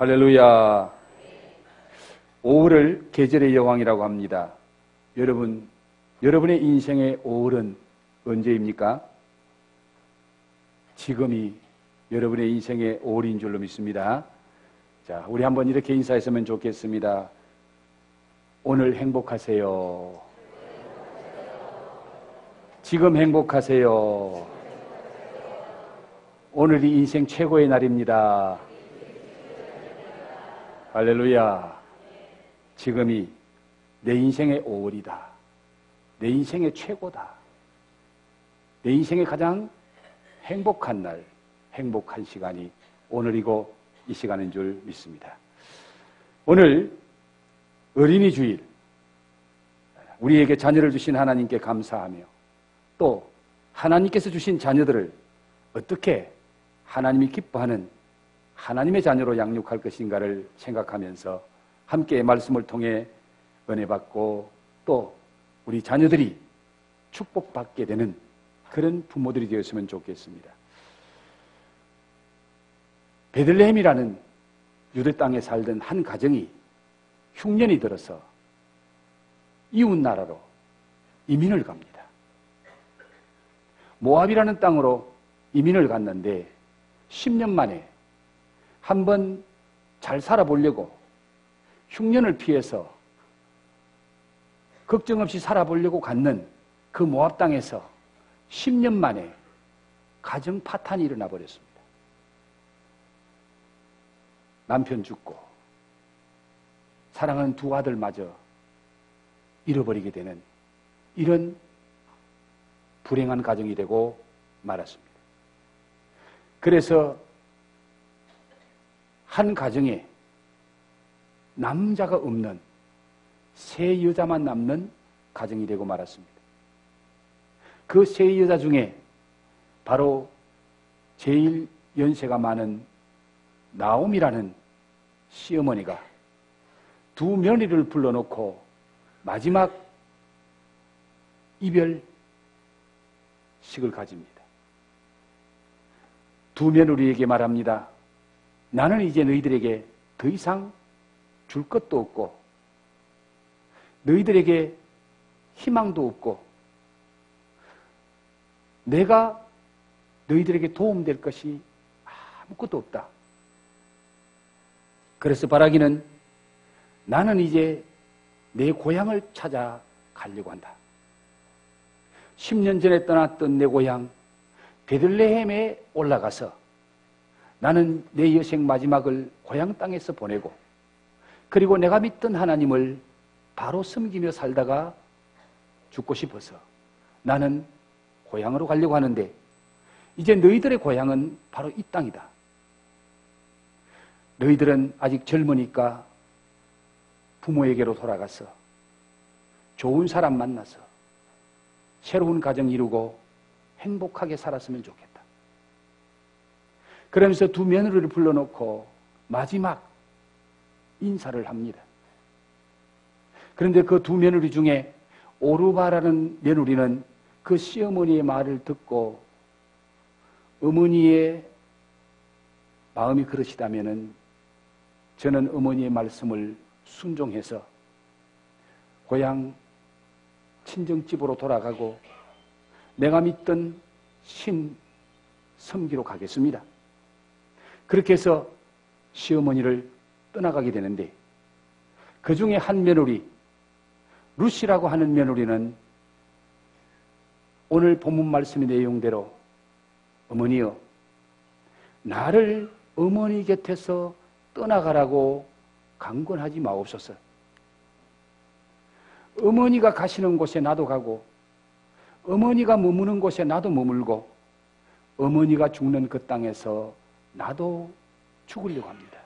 할렐루야. 5월을 계절의 여왕이라고 합니다. 여러분의 인생의 5월은 언제입니까? 지금이 여러분의 인생의 5월인 줄로 믿습니다. 자, 우리 한번 이렇게 인사했으면 좋겠습니다. 오늘 행복하세요. 지금 행복하세요. 오늘이 인생 최고의 날입니다. 할렐루야. 지금이 내 인생의 5월이다. 내 인생의 최고다. 내 인생의 가장 행복한 날, 행복한 시간이 오늘이고 이 시간인 줄 믿습니다. 오늘 어린이 주일, 우리에게 자녀를 주신 하나님께 감사하며 또 하나님께서 주신 자녀들을 어떻게 하나님이 기뻐하는 하나님의 자녀로 양육할 것인가를 생각하면서 함께 말씀을 통해 은혜 받고 또 우리 자녀들이 축복받게 되는 그런 부모들이 되었으면 좋겠습니다. 베들레헴이라는 유대 땅에 살던 한 가정이 흉년이 들어서 이웃 나라로 이민을 갑니다. 모압이라는 땅으로 이민을 갔는데 10년 만에 한번 잘 살아보려고 흉년을 피해서 걱정 없이 살아보려고 갔는 그 모압 땅에서 10년 만에 가정 파탄이 일어나 버렸습니다. 남편 죽고 사랑하는 두 아들마저 잃어버리게 되는 이런 불행한 가정이 되고 말았습니다. 그래서 한 가정에 남자가 없는 세 여자만 남는 가정이 되고 말았습니다. 그 세 여자 중에 바로 제일 연세가 많은 나옴이라는 시어머니가 두 며느리를 불러놓고 마지막 이별식을 가집니다. 두 며느리에게 말합니다. 나는 이제 너희들에게 더 이상 줄 것도 없고 너희들에게 희망도 없고 내가 너희들에게 도움될 것이 아무것도 없다. 그래서 바라기는 나는 이제 내 고향을 찾아가려고 한다. 10년 전에 떠났던 내 고향 베들레헴에 올라가서 나는 내 여생 마지막을 고향 땅에서 보내고 그리고 내가 믿던 하나님을 바로 섬기며 살다가 죽고 싶어서 나는 고향으로 가려고 하는데 이제 너희들의 고향은 바로 이 땅이다. 너희들은 아직 젊으니까 부모에게로 돌아가서 좋은 사람 만나서 새로운 가정 이루고 행복하게 살았으면 좋겠다. 그러면서 두 며느리를 불러놓고 마지막 인사를 합니다. 그런데 그 두 며느리 중에 오르바라는 며느리는 그 시어머니의 말을 듣고 어머니의 마음이 그러시다면은 저는 어머니의 말씀을 순종해서 고향 친정집으로 돌아가고 내가 믿던 신 섬기러 가겠습니다. 그렇게 해서 시어머니를 떠나가게 되는데 그 중에 한 며느리 루시라고 하는 며느리는 오늘 본문 말씀의 내용대로 어머니여 나를 어머니 곁에서 떠나가라고 강권하지 마옵소서. 어머니가 가시는 곳에 나도 가고 어머니가 머무는 곳에 나도 머물고 어머니가 죽는 그 땅에서 나도 죽으려고 합니다.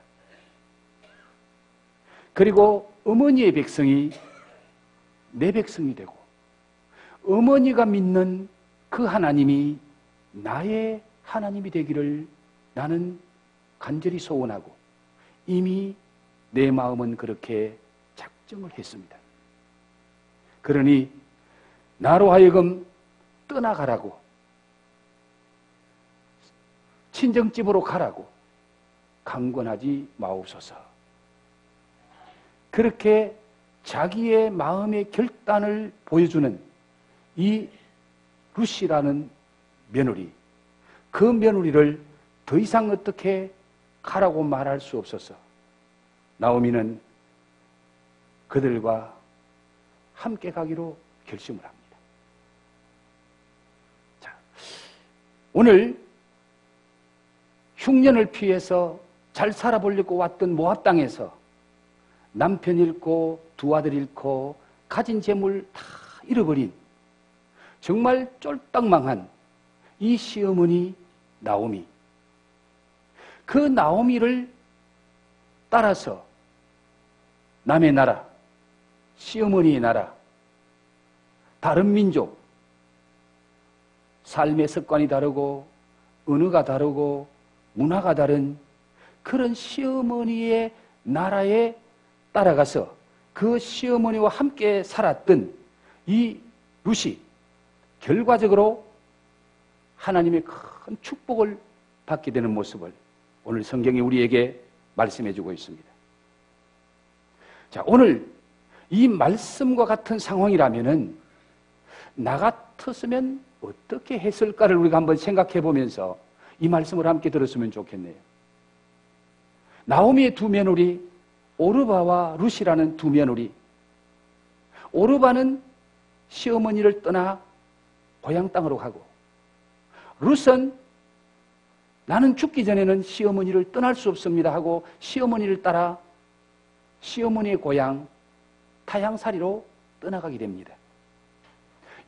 그리고 어머니의 백성이 내 백성이 되고 어머니가 믿는 그 하나님이 나의 하나님이 되기를 나는 간절히 소원하고 이미 내 마음은 그렇게 작정을 했습니다. 그러니 나로 하여금 떠나가라고 친정집으로 가라고 강권하지 마옵소서. 그렇게 자기의 마음의 결단을 보여주는 이 룻이라는 며느리, 그 며느리를 더 이상 어떻게 가라고 말할 수 없어서 나오미는 그들과 함께 가기로 결심을 합니다. 자, 오늘 흉년을 피해서 잘 살아보려고 왔던 모압 땅에서 남편 잃고 두 아들 잃고 가진 재물 다 잃어버린 정말 쫄딱 망한 이 시어머니 나오미, 그 나오미를 따라서 남의 나라, 시어머니의 나라, 다른 민족, 삶의 습관이 다르고 언어가 다르고 문화가 다른 그런 시어머니의 나라에 따라가서 그 시어머니와 함께 살았던 이 룻이 결과적으로 하나님의 큰 축복을 받게 되는 모습을 오늘 성경이 우리에게 말씀해 주고 있습니다. 자, 오늘 이 말씀과 같은 상황이라면은 나 같았으면 어떻게 했을까를 우리가 한번 생각해 보면서 이 말씀을 함께 들었으면 좋겠네요. 나오미의 두 며느리 오르바와 룻이라는 두 며느리. 오르바는 시어머니를 떠나 고향 땅으로 가고, 룻은 나는 죽기 전에는 시어머니를 떠날 수 없습니다 하고 시어머니를 따라 시어머니의 고향 타향살이로 떠나가게 됩니다.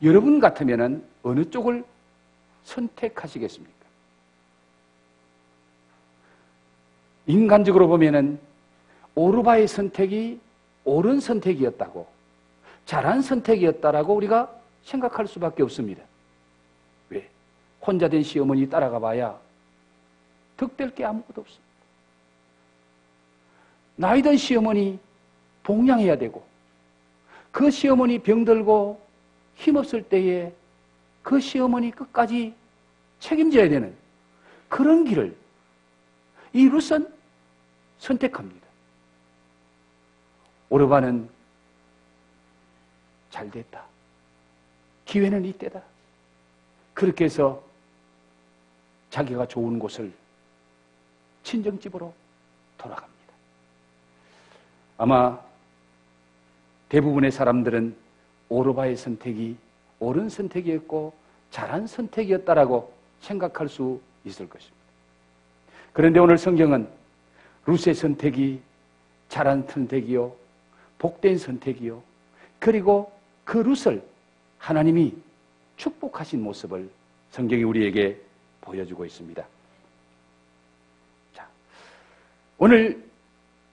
여러분 같으면 어느 쪽을 선택하시겠습니까? 인간적으로 보면은 오르바의 선택이 옳은 선택이었다고, 잘한 선택이었다라고 우리가 생각할 수밖에 없습니다. 왜? 혼자 된 시어머니 따라가 봐야 득될 게 아무것도 없습니다. 나이든 시어머니 봉양해야 되고, 그 시어머니 병들고 힘없을 때에 그 시어머니 끝까지 책임져야 되는 그런 길을 이 룻은 선택합니다. 오르바는 잘 됐다, 기회는 이때다, 그렇게 해서 자기가 좋은 곳을 친정집으로 돌아갑니다. 아마 대부분의 사람들은 오르바의 선택이 옳은 선택이었고 잘한 선택이었다라고 생각할 수 있을 것입니다. 그런데 오늘 성경은 룻의 선택이 잘한 선택이요, 복된 선택이요, 그리고 그 룻을 하나님이 축복하신 모습을 성경이 우리에게 보여주고 있습니다. 자, 오늘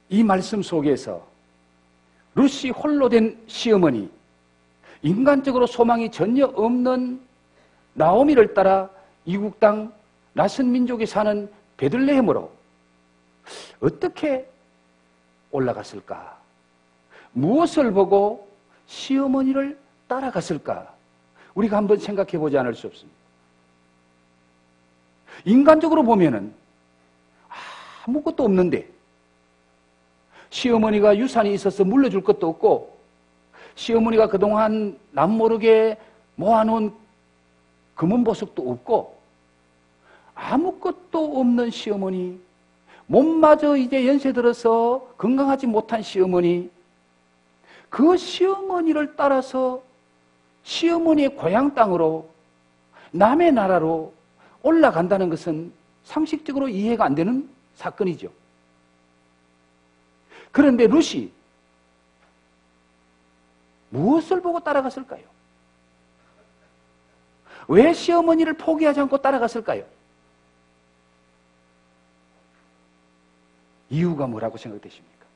이 말씀 속에서 룻이 홀로 된 시어머니, 인간적으로 소망이 전혀 없는 나오미를 따라 이국 땅 낯선 민족이 사는 베들레헴으로 어떻게 올라갔을까? 무엇을 보고 시어머니를 따라갔을까? 우리가 한번 생각해 보지 않을 수 없습니다. 인간적으로 보면은 아무것도 없는데, 시어머니가 유산이 있어서 물려줄 것도 없고, 시어머니가 그동안 남모르게 모아놓은 금은보석도 없고, 아무것도 없는 시어머니, 몸마저 이제 연세 들어서 건강하지 못한 시어머니, 그 시어머니를 따라서 시어머니의 고향 땅으로, 남의 나라로 올라간다는 것은 상식적으로 이해가 안 되는 사건이죠. 그런데 룻이 무엇을 보고 따라갔을까요? 왜 시어머니를 포기하지 않고 따라갔을까요? 이유가 뭐라고 생각되십니까?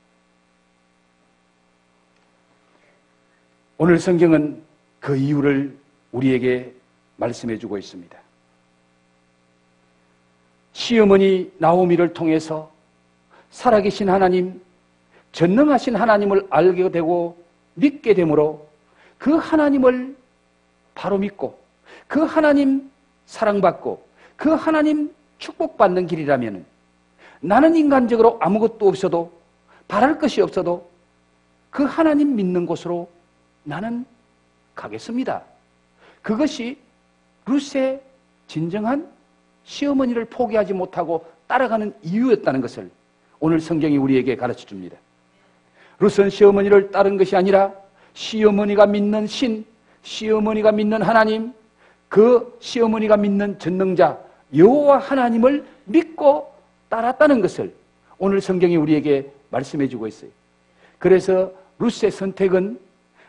오늘 성경은 그 이유를 우리에게 말씀해 주고 있습니다. 시어머니 나오미를 통해서 살아계신 하나님, 전능하신 하나님을 알게 되고 믿게 되므로 그 하나님을 바로 믿고 그 하나님 사랑받고 그 하나님 축복받는 길이라면 나는 인간적으로 아무것도 없어도, 바랄 것이 없어도 그 하나님 믿는 곳으로 나는 가겠습니다. 그것이 룻의 진정한 시어머니를 포기하지 못하고 따라가는 이유였다는 것을 오늘 성경이 우리에게 가르쳐 줍니다. 룻은 시어머니를 따른 것이 아니라 시어머니가 믿는 신, 시어머니가 믿는 하나님, 그 시어머니가 믿는 전능자 여호와 하나님을 믿고 따랐다는 것을 오늘 성경이 우리에게 말씀해 주고 있어요. 그래서 룻의 선택은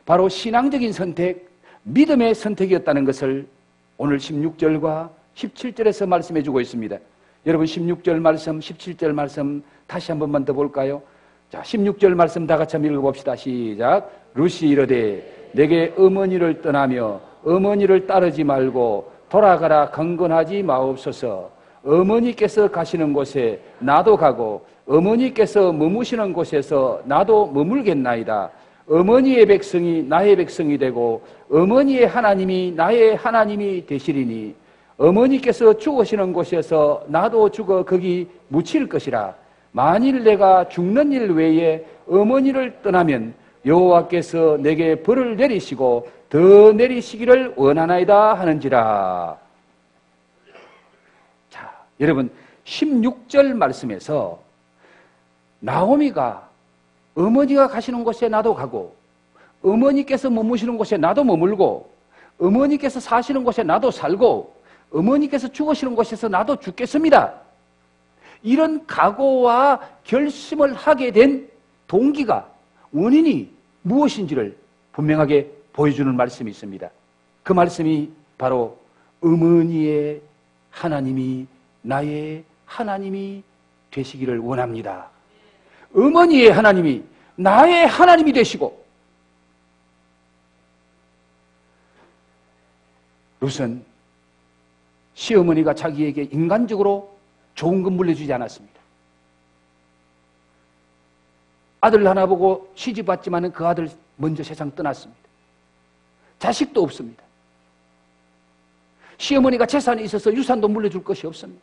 바로 신앙적인 선택, 믿음의 선택이었다는 것을 오늘 16절과 17절에서 말씀해 주고 있습니다. 여러분 16절 말씀, 17절 말씀 다시 한 번만 더 볼까요? 자, 16절 말씀 다 같이 한번 읽어봅시다. 시작. 룻이 이르되 내게 어머니를 떠나며 어머니를 따르지 말고 돌아가라 강건하지 마옵소서. 어머니께서 가시는 곳에 나도 가고 어머니께서 머무시는 곳에서 나도 머물겠나이다. 어머니의 백성이 나의 백성이 되고 어머니의 하나님이 나의 하나님이 되시리니 어머니께서 죽으시는 곳에서 나도 죽어 거기 묻힐 것이라. 만일 내가 죽는 일 외에 어머니를 떠나면 여호와께서 내게 벌을 내리시고 더 내리시기를 원하나이다 하는지라. 자, 여러분 16절 말씀에서 나오미가 어머니가 가시는 곳에 나도 가고 어머니께서 머무시는 곳에 나도 머물고 어머니께서 사시는 곳에 나도 살고 어머니께서 죽으시는 곳에서 나도 죽겠습니다. 이런 각오와 결심을 하게 된 동기가, 원인이 무엇인지를 분명하게 보여주는 말씀이 있습니다. 그 말씀이 바로 어머니의 하나님이 나의 하나님이 되시기를 원합니다. 어머니의 하나님이 나의 하나님이 되시고, 룻은 시어머니가 자기에게 인간적으로 좋은 건 물려주지 않았습니다. 아들 하나 보고 시집왔지만 그 아들 먼저 세상 떠났습니다. 자식도 없습니다. 시어머니가 재산이 있어서 유산도 물려줄 것이 없습니다.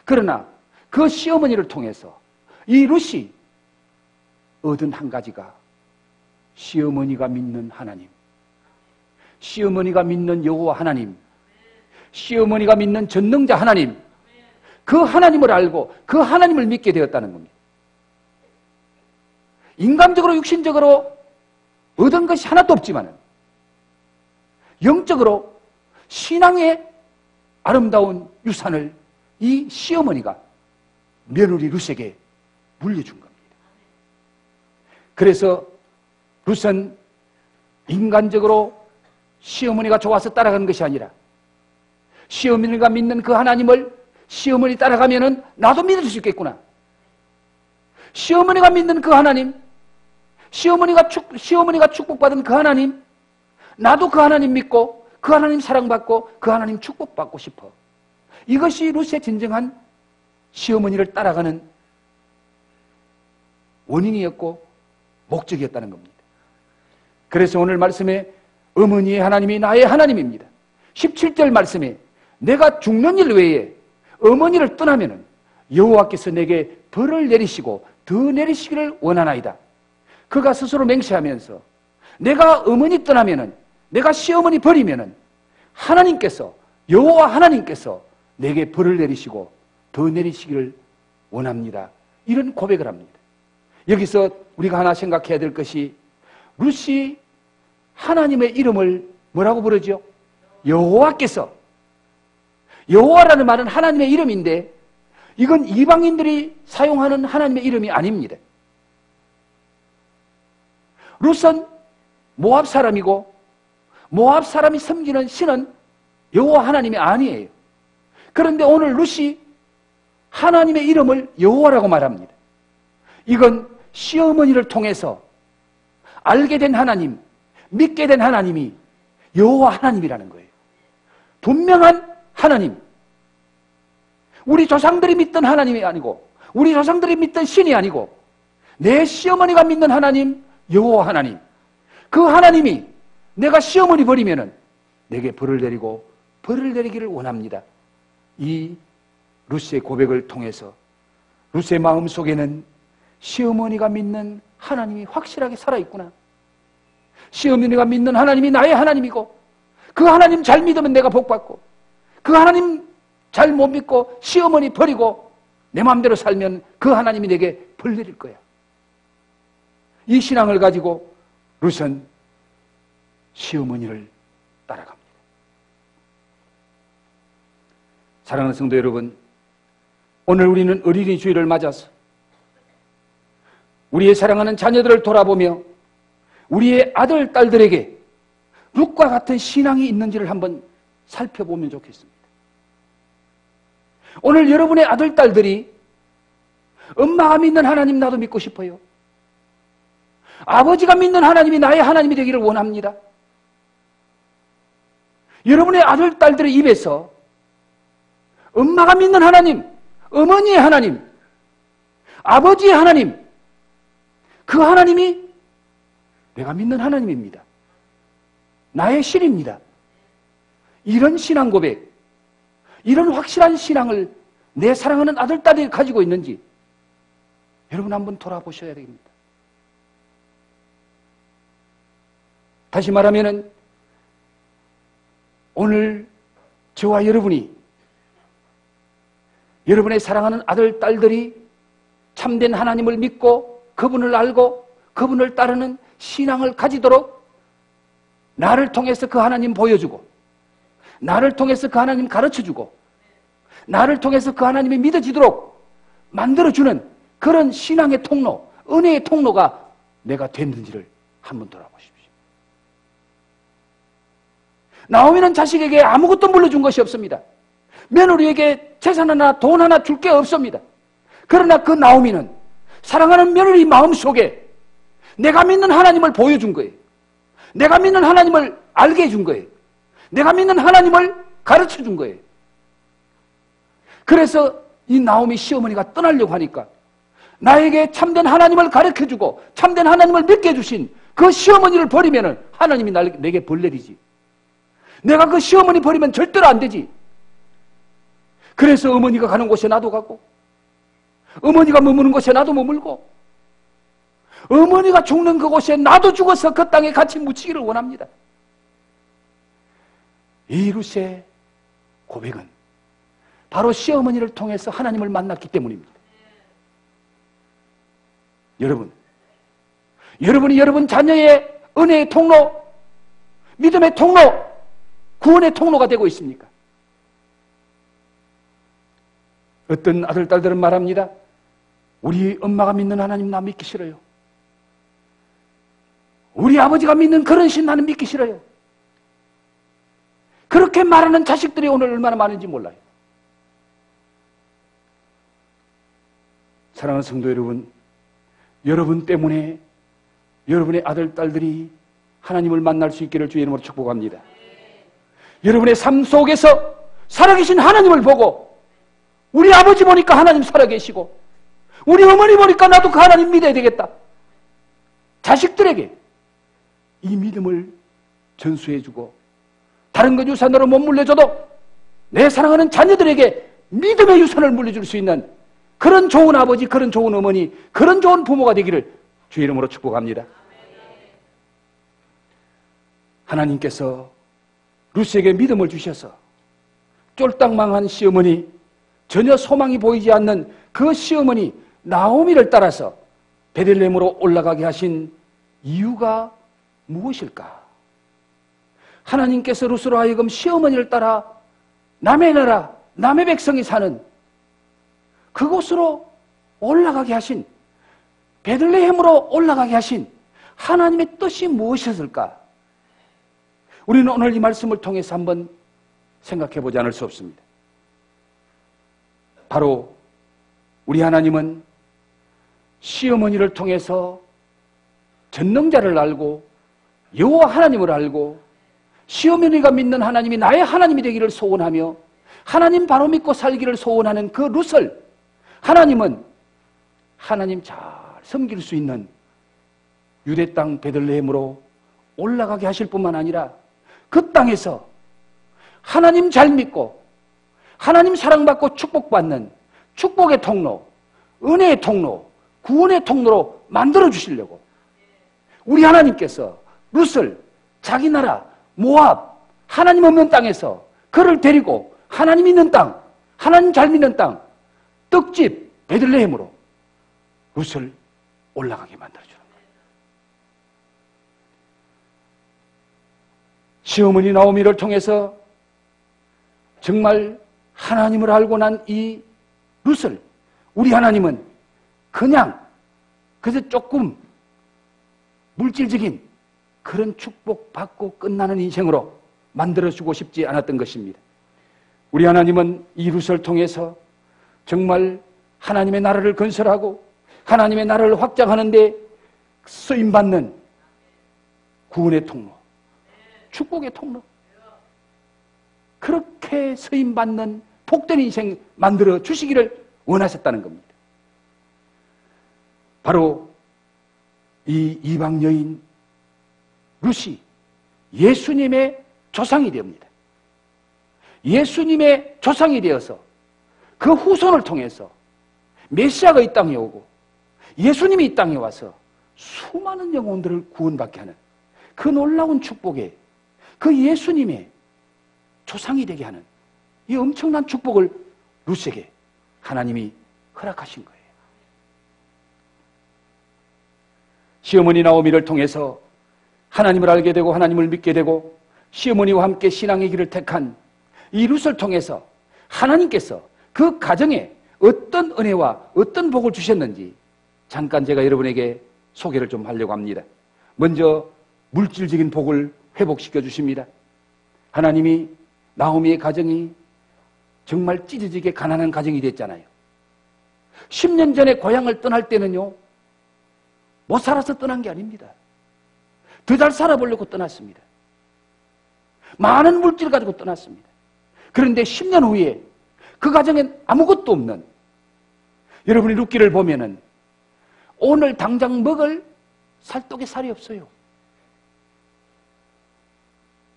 그러나 그 시어머니를 통해서 이 룻이 얻은 한 가지가 시어머니가 믿는 하나님, 시어머니가 믿는 여호와 하나님, 시어머니가 믿는 전능자 하나님, 그 하나님을 알고 그 하나님을 믿게 되었다는 겁니다. 인간적으로 육신적으로 얻은 것이 하나도 없지만 영적으로 신앙의 아름다운 유산을 이 시어머니가 며느리 룻에게 물려준 겁니다. 그래서 룻은 인간적으로 시어머니가 좋아서 따라가는 것이 아니라 시어머니가 믿는 그 하나님을 시어머니 따라가면은 나도 믿을 수 있겠구나. 시어머니가 믿는 그 하나님, 시어머니가 축복받은 그 하나님, 나도 그 하나님 믿고 그 하나님 사랑받고 그 하나님 축복받고 싶어. 이것이 룻의 진정한 시어머니를 따라가는 원인이었고 목적이었다는 겁니다. 그래서 오늘 말씀에 어머니의 하나님이 나의 하나님입니다. 17절 말씀에 내가 죽는 일 외에 어머니를 떠나면은 여호와께서 내게 벌을 내리시고 더 내리시기를 원하나이다. 그가 스스로 맹세하면서 내가 어머니 떠나면은, 내가 시어머니 버리면은 하나님께서, 여호와 하나님께서 내게 벌을 내리시고 더 내리시기를 원합니다. 이런 고백을 합니다. 여기서 우리가 하나 생각해야 될 것이, 룻이 하나님의 이름을 뭐라고 부르죠? 여호와께서. 여호와라는 말은 하나님의 이름인데 이건 이방인들이 사용하는 하나님의 이름이 아닙니다. 룻은 모압 사람이고 모압 사람이 섬기는 신은 여호와 하나님이 아니에요. 그런데 오늘 룻이 하나님의 이름을 여호와라고 말합니다. 이건 시어머니를 통해서 알게 된 하나님, 믿게 된 하나님이 여호와 하나님이라는 거예요. 분명한 하나님, 우리 조상들이 믿던 하나님이 아니고 우리 조상들이 믿던 신이 아니고 내 시어머니가 믿는 하나님, 여호와 하나님, 그 하나님이 내가 시어머니 버리면은 내게 벌을 내리고 벌을 내리기를 원합니다. 이 룻의 고백을 통해서 룻의 마음 속에는 시어머니가 믿는 하나님이 확실하게 살아있구나. 시어머니가 믿는 하나님이 나의 하나님이고, 그 하나님 잘 믿으면 내가 복받고, 그 하나님 잘 못 믿고 시어머니 버리고 내 마음대로 살면 그 하나님이 내게 벌 내릴 거야. 이 신앙을 가지고 룻은 시어머니를 따라갑니다. 사랑하는 성도 여러분, 오늘 우리는 어린이 주일을 맞아서 우리의 사랑하는 자녀들을 돌아보며 우리의 아들, 딸들에게 룻과 같은 신앙이 있는지를 한번 살펴보면 좋겠습니다. 오늘 여러분의 아들, 딸들이 엄마가 믿는 하나님 나도 믿고 싶어요. 아버지가 믿는 하나님이 나의 하나님이 되기를 원합니다. 여러분의 아들, 딸들의 입에서 엄마가 믿는 하나님, 어머니의 하나님, 아버지의 하나님, 그 하나님이 내가 믿는 하나님입니다. 나의 신입니다. 이런 신앙 고백, 이런 확실한 신앙을 내 사랑하는 아들, 딸이 가지고 있는지 여러분 한번 돌아보셔야 됩니다. 다시 말하면은 오늘 저와 여러분이 여러분의 사랑하는 아들, 딸들이 참된 하나님을 믿고 그분을 알고 그분을 따르는 신앙을 가지도록 나를 통해서 그 하나님 보여주고, 나를 통해서 그 하나님 가르쳐주고, 나를 통해서 그 하나님이 믿어지도록 만들어주는 그런 신앙의 통로, 은혜의 통로가 내가 됐는지를 한번 돌아보십시오. 나오미는 자식에게 아무것도 물려준 것이 없습니다. 며느리에게 재산 하나, 돈 하나 줄 게 없습니다. 그러나 그 나오미는 사랑하는 며느리 마음속에 내가 믿는 하나님을 보여준 거예요. 내가 믿는 하나님을 알게 해준 거예요. 내가 믿는 하나님을 가르쳐 준 거예요. 그래서 이 나오미 시어머니가 떠나려고 하니까 나에게 참된 하나님을 가르쳐 주고 참된 하나님을 믿게 해주신 그 시어머니를 버리면 하나님이 내게 벌 내리지. 내가 그 시어머니 버리면 절대로 안 되지. 그래서 어머니가 가는 곳에 나도 가고, 어머니가 머무는 곳에 나도 머물고, 어머니가 죽는 그곳에 나도 죽어서 그 땅에 같이 묻히기를 원합니다. 이 룻의 고백은 바로 시어머니를 통해서 하나님을 만났기 때문입니다. 여러분이 여러분 자녀의 은혜의 통로, 믿음의 통로, 구원의 통로가 되고 있습니까? 어떤 아들, 딸들은 말합니다. 우리 엄마가 믿는 하나님 나 믿기 싫어요. 우리 아버지가 믿는 그런 신 나는 믿기 싫어요. 그렇게 말하는 자식들이 오늘 얼마나 많은지 몰라요. 사랑하는 성도 여러분, 여러분 때문에 여러분의 아들, 딸들이 하나님을 만날 수 있기를 주의 이름으로 축복합니다. 여러분의 삶 속에서 살아계신 하나님을 보고, 우리 아버지 보니까 하나님 살아계시고, 우리 어머니 보니까 나도 그 하나님 믿어야 되겠다. 자식들에게 이 믿음을 전수해주고, 다른 것 유산으로 못 물려줘도 내 사랑하는 자녀들에게 믿음의 유산을 물려줄 수 있는 그런 좋은 아버지, 그런 좋은 어머니, 그런 좋은 부모가 되기를 주의 이름으로 축복합니다. 하나님께서 룻에게 믿음을 주셔서 쫄딱 망한 시어머니, 전혀 소망이 보이지 않는 그 시어머니 나오미를 따라서 베들레헴으로 올라가게 하신 이유가 무엇일까? 하나님께서 룻으로 하여금 시어머니를 따라 남의 나라, 남의 백성이 사는 그곳으로 올라가게 하신, 베들레헴으로 올라가게 하신 하나님의 뜻이 무엇이었을까? 우리는 오늘 이 말씀을 통해서 한번 생각해 보지 않을 수 없습니다. 바로 우리 하나님은 시어머니를 통해서 전능자를 알고 여호와 하나님을 알고 시어머니가 믿는 하나님이 나의 하나님이 되기를 소원하며 하나님 바로 믿고 살기를 소원하는 그 룻을 하나님은 하나님 잘 섬길 수 있는 유대 땅 베들레헴으로 올라가게 하실 뿐만 아니라 그 땅에서 하나님 잘 믿고 하나님 사랑받고 축복받는 축복의 통로, 은혜의 통로, 구원의 통로로 만들어 주시려고 우리 하나님께서 룻을 자기 나라 모압 하나님 없는 땅에서 그를 데리고 하나님 있는 땅, 하나님 잘 믿는 땅, 떡집 베들레헴으로 룻을 올라가게 만들어주는 거예요. 시어머니 나오미를 통해서 정말 하나님을 알고 난 이 룻을 우리 하나님은 그냥 그래서 조금 물질적인 그런 축복 받고 끝나는 인생으로 만들어주고 싶지 않았던 것입니다. 우리 하나님은 이 룻을 통해서 정말 하나님의 나라를 건설하고 하나님의 나라를 확장하는 데 쓰임받는 구원의 통로, 축복의 통로, 그렇게 쓰임받는 복된 인생 만들어 주시기를 원하셨다는 겁니다. 바로 이 이방 여인 룻이 예수님의 조상이 됩니다. 예수님의 조상이 되어서 그 후손을 통해서 메시아가 이 땅에 오고 예수님이 이 땅에 와서 수많은 영혼들을 구원받게 하는 그 놀라운 축복에 그 예수님의 조상이 되게 하는 이 엄청난 축복을 룻에게 하나님이 허락하신 거예요. 시어머니 나오미를 통해서 하나님을 알게 되고 하나님을 믿게 되고 시어머니와 함께 신앙의 길을 택한 이 룻을 통해서 하나님께서 그 가정에 어떤 은혜와 어떤 복을 주셨는지 잠깐 제가 여러분에게 소개를 좀 하려고 합니다. 먼저 물질적인 복을 회복시켜 주십니다. 하나님이 나오미의 가정이 정말 찢어지게 가난한 가정이 됐잖아요. 10년 전에 고향을 떠날 때는요, 못 살아서 떠난 게 아닙니다. 더 잘 살아보려고 떠났습니다. 많은 물질 가지고 떠났습니다. 그런데 10년 후에 그 가정엔 아무것도 없는, 여러분이 룻기를 보면은 오늘 당장 먹을 살독에 살이 없어요.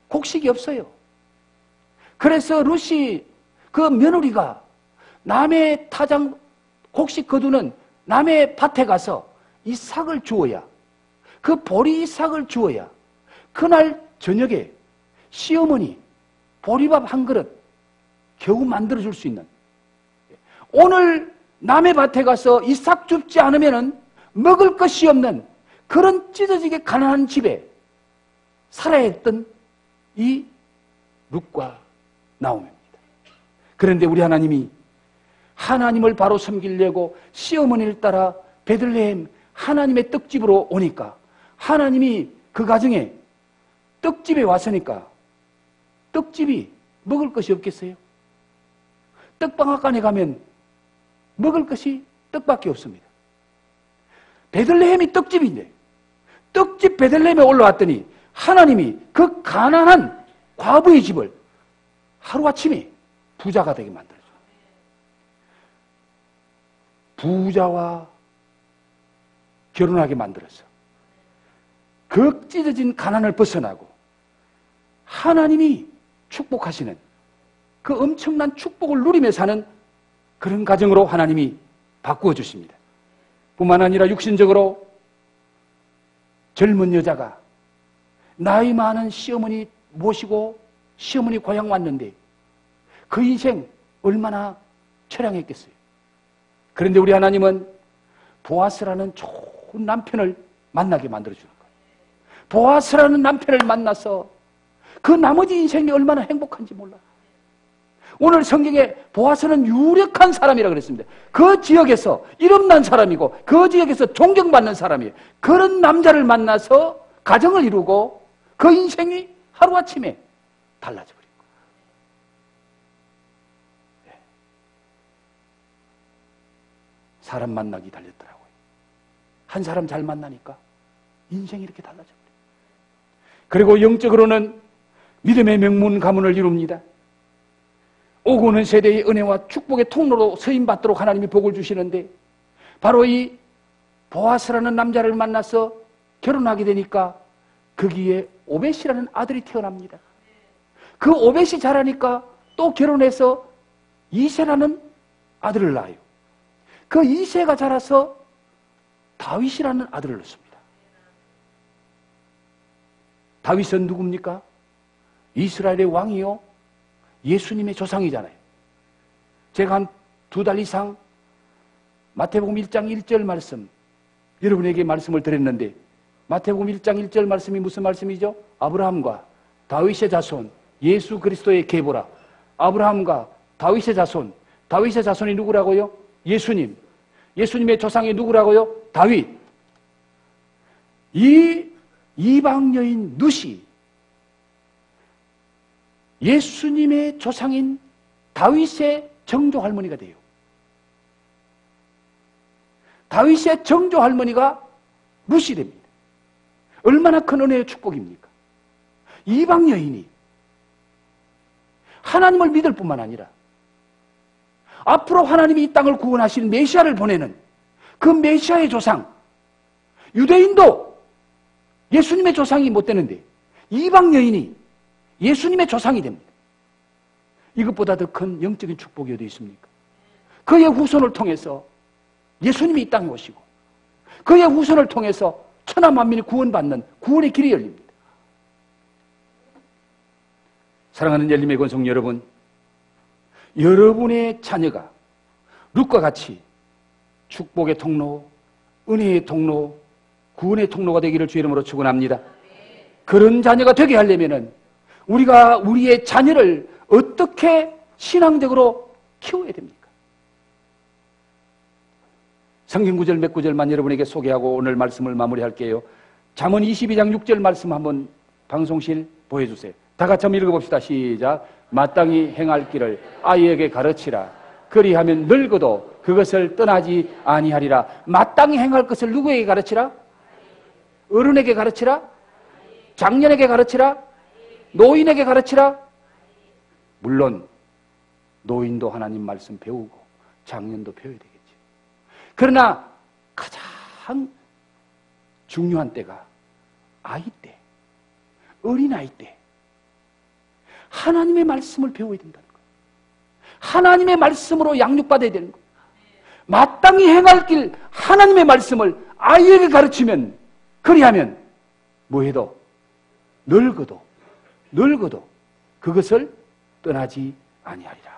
곡식이 없어요. 그래서 룻이 그 며느리가 남의 타장 곡식 거두는 남의 밭에 가서 이 삭을 주어야, 그 보리 삭을 주어야 그날 저녁에 시어머니 보리밥 한 그릇 겨우 만들어줄 수 있는, 오늘 남의 밭에 가서 이 삭 줍지 않으면 먹을 것이 없는 그런 찢어지게 가난한 집에 살아야 했던 이 룻과 나오미입니다. 그런데 우리 하나님이 하나님을 바로 섬기려고 시어머니를 따라 베들레헴 하나님의 떡집으로 오니까 하나님이 그 가정에 떡집에 왔으니까 떡집이 먹을 것이 없겠어요? 떡방앗간에 가면 먹을 것이 떡밖에 없습니다. 베들레헴이 떡집인데 떡집 베들레헴에 올라왔더니 하나님이 그 가난한 과부의 집을 하루아침에 부자가 되게 만들어줘요. 부자와 결혼하게 만들어서 그 찢어진 가난을 벗어나고 하나님이 축복하시는 그 엄청난 축복을 누리며 사는 그런 가정으로 하나님이 바꾸어 주십니다. 뿐만 아니라 육신적으로 젊은 여자가 나이 많은 시어머니 모시고 시어머니 고향 왔는데 그 인생 얼마나 처량했겠어요. 그런데 우리 하나님은 보아스라는 좋은 남편을 만나게 만들어주는 거예요. 보아스라는 남편을 만나서 그 나머지 인생이 얼마나 행복한지 몰라. 오늘 성경에 보아스는 유력한 사람이라고 그랬습니다. 그 지역에서 이름난 사람이고 그 지역에서 존경받는 사람이에요. 그런 남자를 만나서 가정을 이루고 그 인생이 하루아침에 달라져 버린 거예요. 네. 사람 만나기 달렸더라고요. 한 사람 잘 만나니까 인생이 이렇게 달라져 버려요. 그리고 영적으로는 믿음의 명문 가문을 이룹니다. 오고 오는 세대의 은혜와 축복의 통로로 서임받도록 하나님이 복을 주시는데 바로 이 보아스라는 남자를 만나서 결혼하게 되니까 거기에 오벳이라는 아들이 태어납니다. 그 오벳이 자라니까 또 결혼해서 이세라는 아들을 낳아요. 그 이새가 자라서 다윗이라는 아들을 낳습니다. 다윗은 누굽니까? 이스라엘의 왕이요, 예수님의 조상이잖아요. 제가 한 2달 이상 마태복음 1장 1절 말씀, 여러분에게 말씀을 드렸는데, 마태복음 1장 1절 말씀이 무슨 말씀이죠? 아브라함과 다윗의 자손, 예수 그리스도의 계보라. 아브라함과 다윗의 자손, 다윗의 자손이 누구라고요? 예수님. 예수님의 조상이 누구라고요? 다윗. 이 이방 여인 룻이 예수님의 조상인 다윗의 정조 할머니가 돼요. 다윗의 정조 할머니가 룻이 됩니다. 얼마나 큰 은혜의 축복입니까? 이방 여인이 하나님을 믿을 뿐만 아니라 앞으로 하나님이 이 땅을 구원하실 메시아를 보내는 그 메시아의 조상, 유대인도 예수님의 조상이 못 되는데 이방 여인이 예수님의 조상이 됩니다. 이것보다 더 큰 영적인 축복이 어디 있습니까? 그의 후손을 통해서 예수님이 이 땅에 오시고 그의 후손을 통해서 천하 만민이 구원받는 구원의 길이 열립니다. 사랑하는 열림의 권속 여러분, 여러분의 자녀가 룻과 같이 축복의 통로, 은혜의 통로, 구원의 통로가 되기를 주의 이름으로 축원합니다. 그런 자녀가 되게 하려면은 우리가 우리의 자녀를 어떻게 신앙적으로 키워야 됩니까? 성경 구절 몇 구절만 여러분에게 소개하고 오늘 말씀을 마무리할게요. 잠언 22장 6절 말씀 한번 방송실 보여주세요. 다 같이 한번 읽어봅시다. 시작. 마땅히 행할 길을 아이에게 가르치라. 그리하면 늙어도 그것을 떠나지 아니하리라. 마땅히 행할 것을 누구에게 가르치라? 어른에게 가르치라? 장년에게 가르치라? 노인에게 가르치라? 물론 노인도 하나님 말씀 배우고 장년도 배워야 되겠지. 그러나 가장 중요한 때가 아이 때, 어린아이 때 하나님의 말씀을 배워야 된다는 거예요. 하나님의 말씀으로 양육받아야 되는 거예요. 마땅히 행할 길 하나님의 말씀을 아이에게 가르치면, 그리하면 뭐해도 늙어도 그것을 떠나지 아니하리라.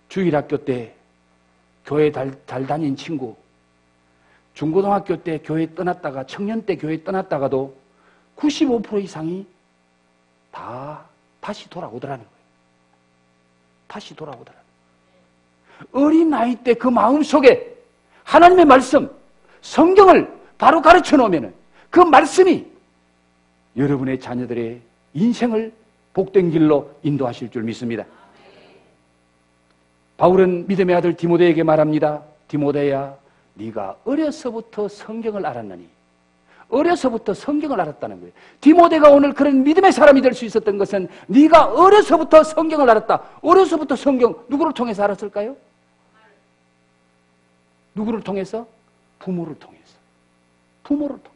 주일학교 때 교회 잘 다닌 친구, 중고등학교 때 교회 떠났다가, 청년 때 교회 떠났다가도 95% 이상이 다시 돌아오더라는 거예요. 다시 돌아오더라는 거예요. 어린 나이 때 그 마음 속에 하나님의 말씀, 성경을 바로 가르쳐 놓으면 그 말씀이 여러분의 자녀들의 인생을 복된 길로 인도하실 줄 믿습니다. 바울은 믿음의 아들 디모데에게 말합니다. 디모데야, 네가 어려서부터 성경을 알았느니. 어려서부터 성경을 알았다는 거예요. 디모데가 오늘 그런 믿음의 사람이 될 수 있었던 것은 네가 어려서부터 성경을 알았다. 어려서부터 성경 누구를 통해서 알았을까요? 누구를 통해서? 부모를 통해서. 부모를 통해서.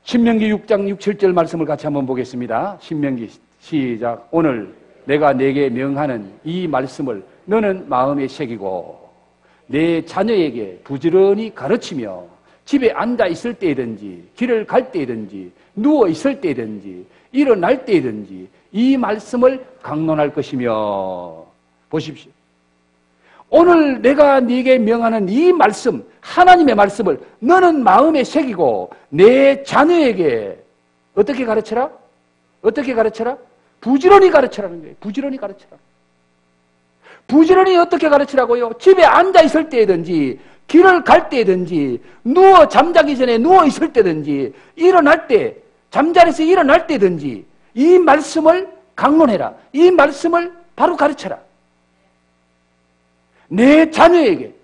신명기 6장 6, 7절 말씀을 같이 한번 보겠습니다. 신명기 시작. 오늘 내가 네게 명하는 이 말씀을 너는 마음에 새기고 내 자녀에게 부지런히 가르치며 집에 앉아 있을 때든지 길을 갈 때든지 누워 있을 때든지 일어날 때든지 이 말씀을 강론할 것이며. 보십시오. 오늘 내가 네게 명하는 이 말씀, 하나님의 말씀을 너는 마음에 새기고 내 자녀에게 어떻게 가르쳐라? 어떻게 가르쳐라? 부지런히 가르치라는 거예요. 부지런히 가르치라. 부지런히 어떻게 가르치라고요? 집에 앉아 있을 때든지 길을 갈 때든지 누워 잠자기 전에 누워 있을 때든지 일어날 때 잠자리에서 일어날 때든지 이 말씀을 강론해라. 이 말씀을 바로 가르쳐라. 내 자녀에게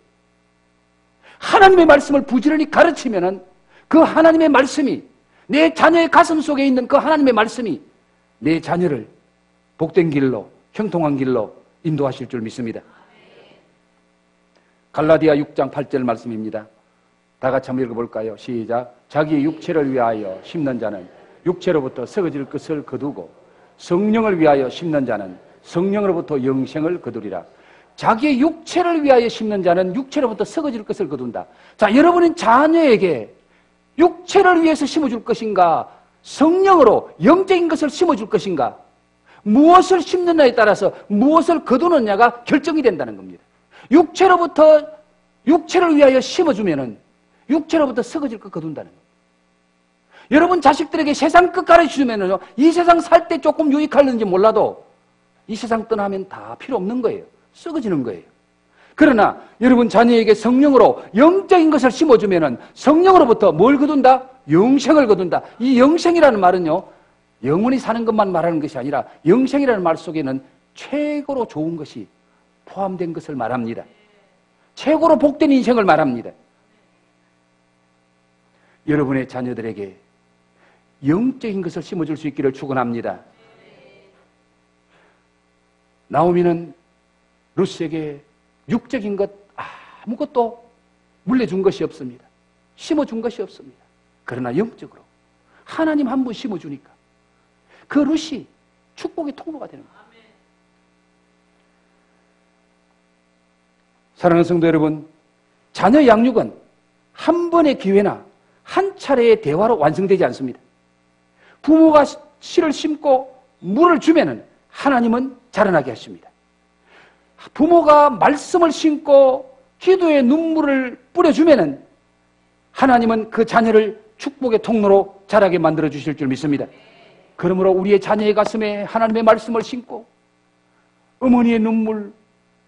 하나님의 말씀을 부지런히 가르치면은 그 하나님의 말씀이 내 자녀의 가슴 속에 있는 그 하나님의 말씀이 내 자녀를 복된 길로, 형통한 길로 인도하실 줄 믿습니다. 갈라디아 6장 8절 말씀입니다. 다 같이 한번 읽어볼까요? 시작. 자기 육체를 위하여 심는 자는 육체로부터 썩어질 것을 거두고 성령을 위하여 심는 자는 성령으로부터 영생을 거두리라. 자기의 육체를 위하여 심는 자는 육체로부터 썩어질 것을 거둔다. 자, 여러분은 자녀에게 육체를 위해서 심어줄 것인가, 성령으로 영적인 것을 심어줄 것인가, 무엇을 심느냐에 따라서 무엇을 거두느냐가 결정이 된다는 겁니다. 육체를 위하여 심어주면은 육체로부터 썩어질 것 거둔다는 겁니다. 여러분 자식들에게 세상 끝 가르쳐주면은요, 이 세상 살 때 조금 유익할는지 몰라도 이 세상 떠나면 다 필요 없는 거예요. 썩어지는 거예요. 그러나 여러분 자녀에게 성령으로 영적인 것을 심어주면은 성령으로부터 뭘 거둔다? 영생을 거둔다. 이 영생이라는 말은요, 영원히 사는 것만 말하는 것이 아니라 영생이라는 말 속에는 최고로 좋은 것이 포함된 것을 말합니다. 최고로 복된 인생을 말합니다. 여러분의 자녀들에게 영적인 것을 심어줄 수 있기를 축원합니다. 나오미는 루스에게 육적인 것 아무것도 물려준 것이 없습니다. 심어준 것이 없습니다. 그러나 영적으로 하나님 한 분 심어주니까 그 루시 축복의 통로가 되는 겁니다. 사랑하는 성도 여러분, 자녀 양육은 한 번의 기회나 한 차례의 대화로 완성되지 않습니다. 부모가 씨를 심고 물을 주면은 하나님은 자라나게 하십니다. 부모가 말씀을 심고 기도의 눈물을 뿌려주면은 하나님은 그 자녀를 축복의 통로로 자라게 만들어 주실 줄 믿습니다. 그러므로 우리의 자녀의 가슴에 하나님의 말씀을 심고 어머니의 눈물,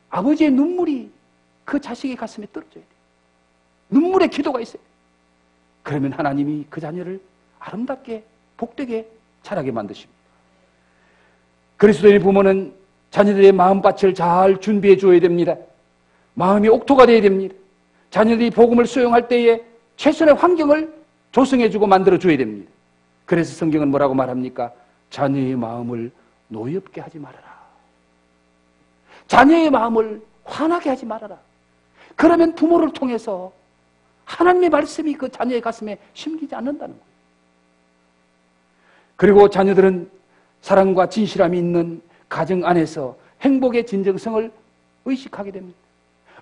아버지의 눈물이 그 자식의 가슴에 떨어져야 돼요. 눈물의 기도가 있어요. 그러면 하나님이 그 자녀를 아름답게 복되게 자라게 만드십니다. 그리스도인의 부모는 자녀들의 마음밭을 잘 준비해 줘야 됩니다. 마음이 옥토가 되어야 됩니다. 자녀들이 복음을 수용할 때에 최선의 환경을 조성해 주고 만들어 줘야 됩니다. 그래서 성경은 뭐라고 말합니까? 자녀의 마음을 노엽게 하지 말아라. 자녀의 마음을 화나게 하지 말아라. 그러면 부모를 통해서 하나님의 말씀이 그 자녀의 가슴에 심기지 않는다는 거예요. 그리고 자녀들은 사랑과 진실함이 있는 가정 안에서 행복의 진정성을 의식하게 됩니다.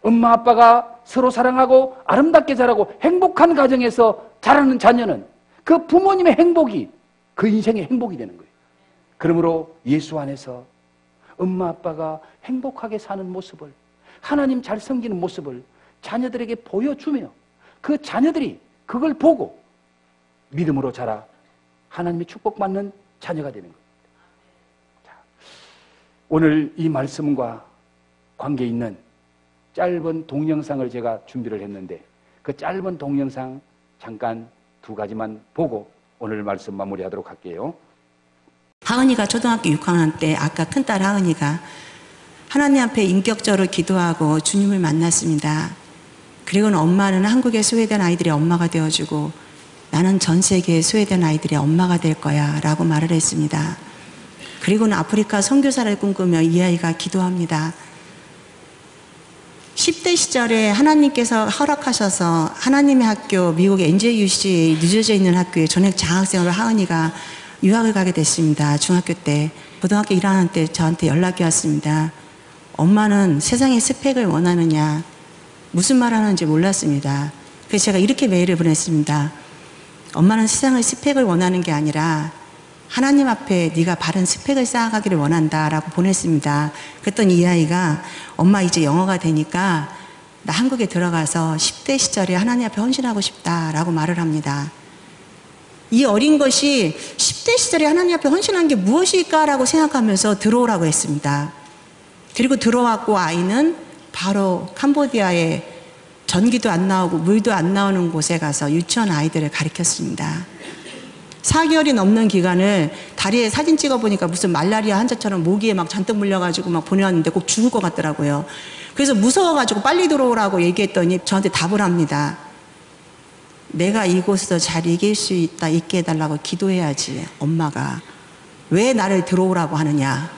엄마 아빠가 서로 사랑하고 아름답게 자라고 행복한 가정에서 자라는 자녀는 그 부모님의 행복이 그 인생의 행복이 되는 거예요. 그러므로 예수 안에서 엄마 아빠가 행복하게 사는 모습을, 하나님 잘 섬기는 모습을 자녀들에게 보여주며 그 자녀들이 그걸 보고 믿음으로 자라 하나님의 축복받는 자녀가 되는 겁니다. 자, 오늘 이 말씀과 관계 있는 짧은 동영상을 제가 준비를 했는데 그 짧은 동영상 잠깐 두 가지만 보고 오늘 말씀 마무리하도록 할게요. 하은이가 초등학교 6학년 때 아까 큰딸 하은이가 하나님 앞에 인격적으로 기도하고 주님을 만났습니다. 그리고는 엄마는 한국에 소외된 아이들의 엄마가 되어주고 나는 전 세계에 소외된 아이들의 엄마가 될 거야 라고 말을 했습니다. 그리고는 아프리카 선교사를 꿈꾸며 이 아이가 기도합니다. 10대 시절에 하나님께서 허락하셔서 하나님의 학교, 미국의 NJUC에 늦어져 있는 학교에 전액 장학생으로 하은이가 유학을 가게 됐습니다. 중학교 때. 고등학교 1학년 때 저한테 연락이 왔습니다. 엄마는 세상의 스펙을 원하느냐, 무슨 말 하는지 몰랐습니다. 그래서 제가 이렇게 메일을 보냈습니다. 엄마는 세상의 스펙을 원하는 게 아니라 하나님 앞에 네가 바른 스펙을 쌓아가기를 원한다 라고 보냈습니다. 그랬더니 이 아이가 엄마 이제 영어가 되니까 나 한국에 들어가서 10대 시절에 하나님 앞에 헌신하고 싶다 라고 말을 합니다. 이 어린 것이 10대 시절에 하나님 앞에 헌신한 게 무엇일까 라고 생각하면서 들어오라고 했습니다. 그리고 들어왔고 아이는 바로 캄보디아에 전기도 안 나오고 물도 안 나오는 곳에 가서 유치원 아이들을 가르쳤습니다. 4개월이 넘는 기간을 다리에 사진 찍어보니까 무슨 말라리아 환자처럼 모기에 막 잔뜩 물려가지고 막 보내왔는데 꼭 죽을 것 같더라고요. 그래서 무서워가지고 빨리 들어오라고 얘기했더니 저한테 답을 합니다. 내가 이곳에서 잘 이길 수 있게 해달라고 기도해야지. 엄마가 왜 나를 들어오라고 하느냐.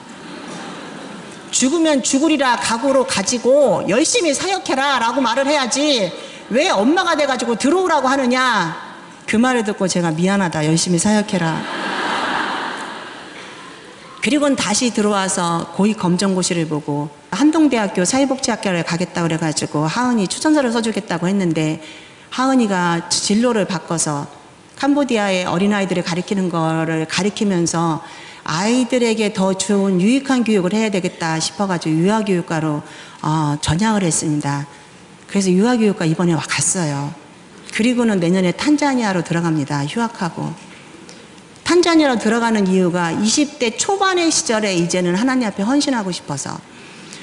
죽으면 죽으리라 각오로 가지고 열심히 사역해라 라고 말을 해야지 왜 엄마가 돼가지고 들어오라고 하느냐. 그 말을 듣고 제가 미안하다, 열심히 사역해라. 그리고는 다시 들어와서 고위 검정고시를 보고 한동대학교 사회복지학과를 가겠다고 그래가지고 하은이 추천서를 써주겠다고 했는데 하은이가 진로를 바꿔서 캄보디아의 어린아이들을 가르치는 거를 가르치면서 아이들에게 더 좋은 유익한 교육을 해야 되겠다 싶어가지고 유아교육과로 전향을 했습니다. 그래서 유아교육과 이번에 갔어요. 그리고는 내년에 탄자니아로 들어갑니다. 휴학하고. 탄자니아로 들어가는 이유가 20대 초반의 시절에 이제는 하나님 앞에 헌신하고 싶어서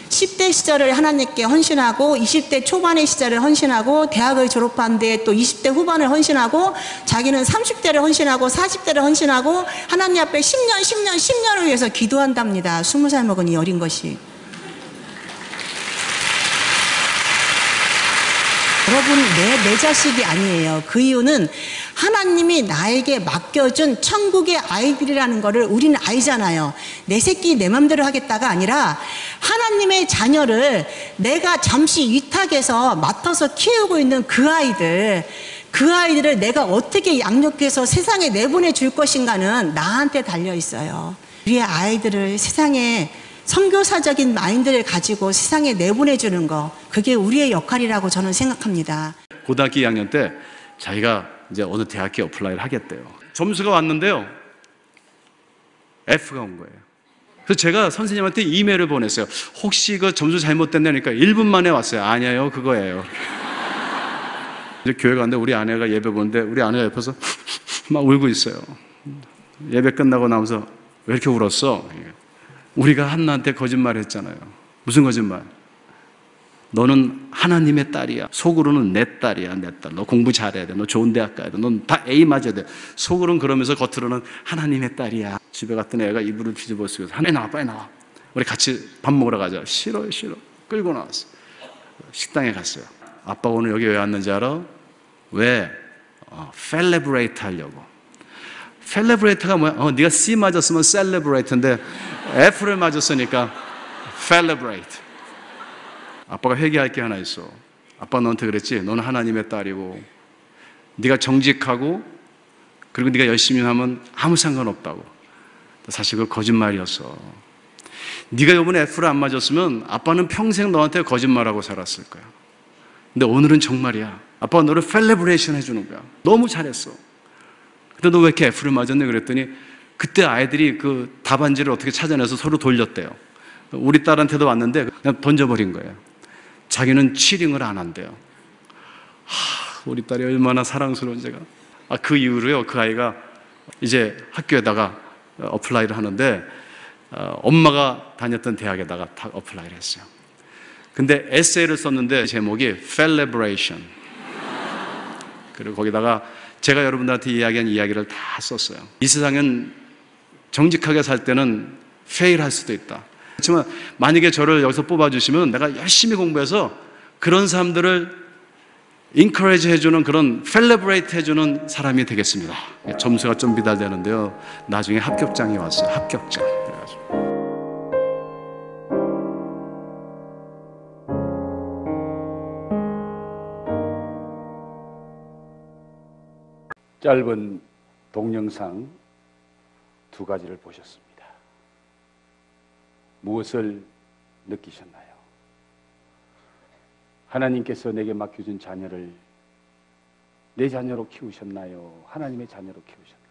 10대 시절을 하나님께 헌신하고 20대 초반의 시절을 헌신하고 대학을 졸업한 뒤에 또 20대 후반을 헌신하고 자기는 30대를 헌신하고 40대를 헌신하고 하나님 앞에 10년을 위해서 기도한답니다. 20살 먹은 이 어린 것이. 여러분, 내 자식이 아니에요. 그 이유는 하나님이 나에게 맡겨준 천국의 아이들이라는 거를 우리는 알잖아요. 내 새끼 내 맘대로 하겠다가 아니라 하나님의 자녀를 내가 잠시 위탁해서 맡아서 키우고 있는 그 아이들을 내가 어떻게 양육해서 세상에 내보내줄 것인가는 나한테 달려있어요. 우리의 아이들을 세상에 선교사적인 마인드를 가지고 세상에 내보내주는 거, 그게 우리의 역할이라고 저는 생각합니다. 고등학교 2학년 때 자기가 이제 어느 대학교에 어플라이를 하겠대요. 점수가 왔는데요, F가 온 거예요. 그래서 제가 선생님한테 이메일을 보냈어요. 혹시 그 점수 잘못됐냐니까 1분 만에 왔어요. 아니에요, 그거예요. 이제 교회 갔는데 우리 아내가 예배 보는데 우리 아내가 옆에서 막 울고 있어요. 예배 끝나고 나면서 왜 이렇게 울었어? 우리가 한나한테 거짓말 했잖아요. 무슨 거짓말? 너는 하나님의 딸이야. 속으로는 내 딸이야, 내 딸. 너 공부 잘해야 돼. 너 좋은 대학 가야 돼. 넌 다 A 맞아야 돼. 속으로는 그러면서 겉으로는 하나님의 딸이야. 집에 갔더니 애가 이불을 뒤집어 쓰고 빨리 나와, 빨리 나와. 우리 같이 밥 먹으러 가자. 싫어요, 싫어. 끌고 나왔어. 식당에 갔어요. 아빠 오늘 여기 왜 왔는지 알아? 왜? 셀레브레이트 하려고. 셀레브레이트가 뭐야? 네가 C 맞았으면 셀레브레이트인데 F를 맞았으니까 셀레브레이트. 아빠가 회개할 게 하나 있어. 아빠 너한테 그랬지? 너는 하나님의 딸이고 네가 정직하고 그리고 네가 열심히 하면 아무 상관없다고. 사실 그거 거짓말이었어. 네가 이번에 F를 안 맞았으면 아빠는 평생 너한테 거짓말하고 살았을 거야. 근데 오늘은 정말이야. 아빠가 너를 셀레브레이션 해주는 거야. 너무 잘했어. 근데 너 왜 이렇게 F를 맞았네? 그랬더니 그때 아이들이 그 답안지를 어떻게 찾아내서 서로 돌렸대요. 우리 딸한테도 왔는데 그냥 던져버린 거예요. 자기는 치링을 안 한대요. 우리 딸이 얼마나 사랑스러운 제가. 그 이후로요, 그 아이가 이제 학교에다가 어플라이를 하는데 엄마가 다녔던 대학에다가 다 어플라이를 했어요. 근데 에세이를 썼는데 제목이 Celebration. 그리고 거기다가 제가 여러분들한테 이야기한 이야기를 다 썼어요. 이 세상은 정직하게 살 때는 페일할 수도 있다. 그렇지만 만약에 저를 여기서 뽑아주시면 내가 열심히 공부해서 그런 사람들을 encourage 해주는, 그런 celebrate 해주는 사람이 되겠습니다. 점수가 좀 미달되는데요, 나중에 합격장이 왔어요. 합격장. 그래가지고. 짧은 동영상 두 가지를 보셨습니다. 무엇을 느끼셨나요? 하나님께서 내게 맡겨준 자녀를 내 자녀로 키우셨나요? 하나님의 자녀로 키우셨나요?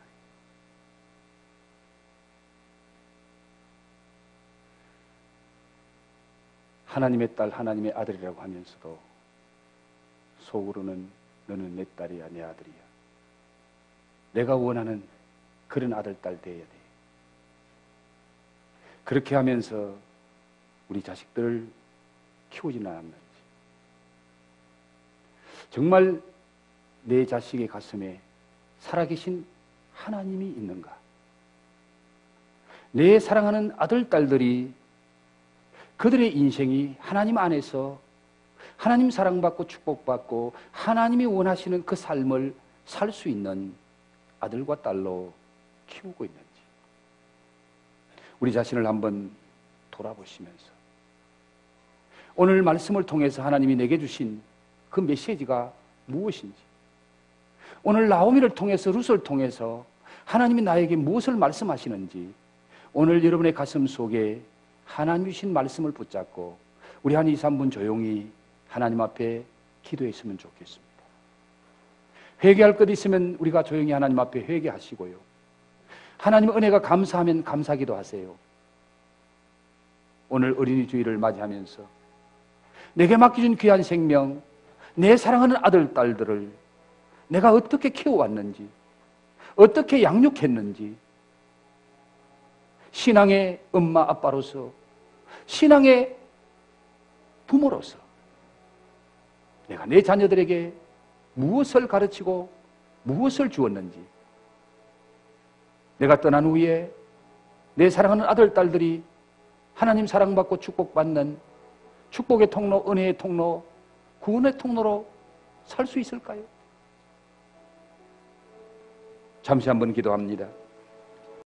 하나님의 딸, 하나님의 아들이라고 하면서도 속으로는 너는 내 딸이야, 내 아들이야. 내가 원하는 그런 아들, 딸 돼야 돼. 그렇게 하면서 우리 자식들을 키우지는 않았는지, 정말 내 자식의 가슴에 살아계신 하나님이 있는가? 내 사랑하는 아들, 딸들이 그들의 인생이 하나님 안에서 하나님 사랑받고 축복받고 하나님이 원하시는 그 삶을 살 수 있는 아들과 딸로 키우고 있는지, 우리 자신을 한번 돌아보시면서 오늘 말씀을 통해서 하나님이 내게 주신 그 메시지가 무엇인지, 오늘 나오미를 통해서, 룻을 통해서 하나님이 나에게 무엇을 말씀하시는지, 오늘 여러분의 가슴 속에 하나님 주신 말씀을 붙잡고 우리 한 2, 3분 조용히 하나님 앞에 기도했으면 좋겠습니다. 회개할 것 있으면 우리가 조용히 하나님 앞에 회개하시고요. 하나님 은혜가 감사하면 감사기도 하세요. 오늘 어린이 주일을 맞이하면서 내게 맡겨준 귀한 생명, 내 사랑하는 아들, 딸들을 내가 어떻게 키워왔는지, 어떻게 양육했는지, 신앙의 엄마, 아빠로서, 신앙의 부모로서 내가 내 자녀들에게 무엇을 가르치고 무엇을 주었는지, 내가 떠난 후에 내 사랑하는 아들, 딸들이 하나님 사랑받고 축복받는 축복의 통로, 은혜의 통로, 구원의 통로로 살 수 있을까요? 잠시 한번 기도합니다.